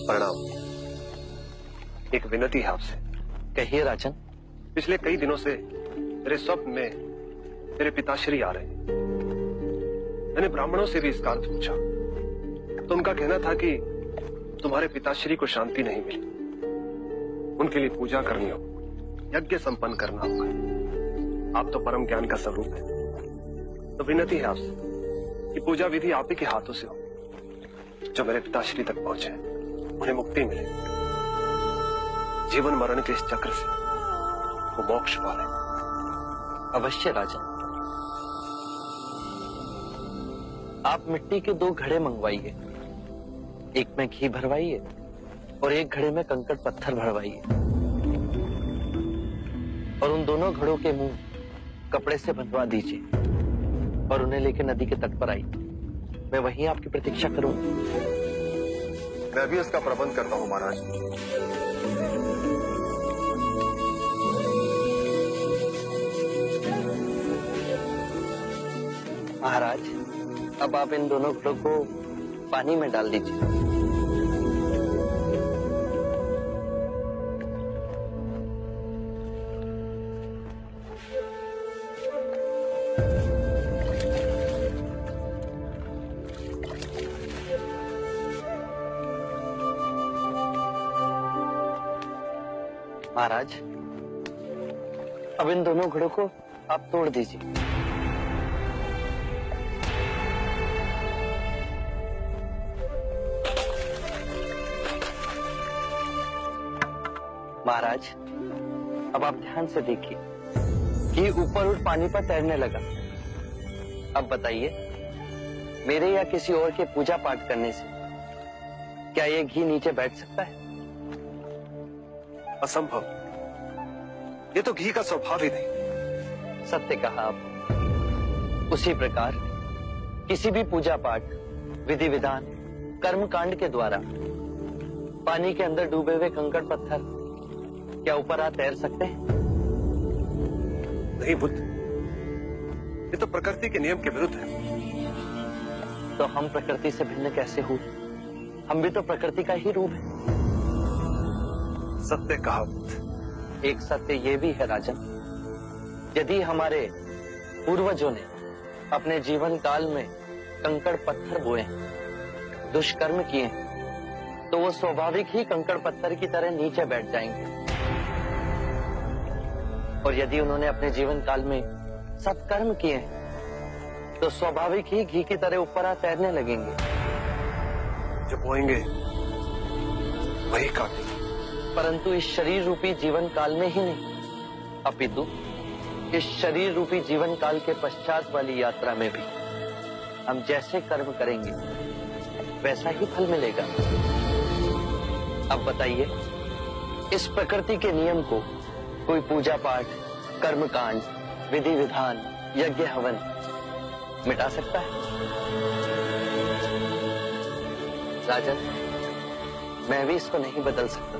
प्रणाम। एक विनती है आपसे। कहिए राजन। पिछले कई दिनों से मेरे स्वप्न में मेरे पिताश्री आ रहे हैं। मैंने ब्राह्मणों से भी इसका अर्थ पूछा तो उनका कहना था कि तुम्हारे पिताश्री को शांति नहीं मिली, उनके लिए पूजा करनी हो, यज्ञ संपन्न करना होगा। आप तो परम ज्ञान का स्वरूप है, तो विनती है आपसे कि पूजा विधि आप ही के हाथों से हो, जो मेरे पिताश्री तक पहुंचे, उन्हें मुक्ति मिले, जीवन मरण के इस चक्र से वो मोक्ष पाले। अवश्य राजन। आप मिट्टी के 2 घड़े मंगवाइए, एक में घी भरवाइए और एक घड़े में कंकड़ पत्थर भरवाइए, और उन दोनों घड़ों के मुंह कपड़े से बंधवा दीजिए और उन्हें लेकर नदी के तट पर आइए। मैं वहीं आपकी प्रतीक्षा करूंगा। मैं भी इसका प्रबंध करता हूं महाराज। महाराज, अब आप इन दोनों घड़ों को पानी में डाल दीजिए। महाराज, अब इन दोनों घड़ों को आप तोड़ दीजिए। महाराज, अब आप ध्यान से देखिए कि ऊपर उठ पानी पर तैरने लगा। अब बताइए, मेरे या किसी और के पूजा पाठ करने से क्या ये घी नीचे बैठ सकता है? असंभव। ये तो घी का स्वभाव ही नहीं। सत्य कहा आप। उसी प्रकार किसी भी पूजा पाठ, विधि विधान, कर्म कांड के द्वारा पानी के अंदर डूबे हुए कंकड़ पत्थर क्या ऊपर आ तैर सकते हैं? नहीं बुद्ध, ये तो प्रकृति के नियम के विरुद्ध है। तो हम प्रकृति से भिन्न कैसे हुए? हम भी तो प्रकृति का ही रूप है। सत्य कहा बुद्ध। एक सत्य ये भी है राजन, यदि हमारे पूर्वजों ने अपने जीवन काल में कंकड़ पत्थर बोए, दुष्कर्म किए, तो वो स्वाभाविक ही कंकड़ पत्थर की तरह नीचे बैठ जाएंगे। और यदि उन्होंने अपने जीवन काल में सत्कर्म किए, तो स्वाभाविक ही घी की तरह ऊपर आ तैरने लगेंगे। जो बोएंगे वही काटेंगे। परंतु इस शरीर रूपी जीवन काल में ही नहीं, अपितु इस शरीर रूपी जीवन काल के पश्चात वाली यात्रा में भी हम जैसे कर्म करेंगे वैसा ही फल मिलेगा। अब बताइए, इस प्रकृति के नियम को कोई पूजा पाठ, कर्म कांड, विधि विधान, यज्ञ हवन मिटा सकता है? राजन, मैं भी इसको नहीं बदल सकता।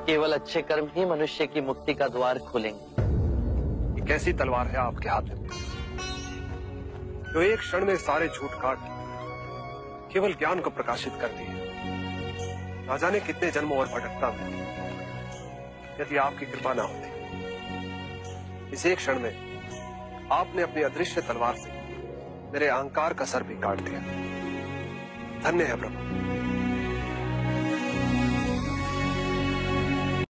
केवल अच्छे कर्म ही मनुष्य की मुक्ति का द्वार खोलेंगे। ये कैसी तलवार है आपके हाथ में, जो एक क्षण में सारे झूठ काट केवल ज्ञान को प्रकाशित करती है? ना जाने कितने जन्मों और भटकता में यदि आपकी कृपा ना होती, इस एक क्षण में आपने अपनी अदृश्य तलवार से मेरे अहंकार का सर भी काट दिया। धन्य है प्रभु।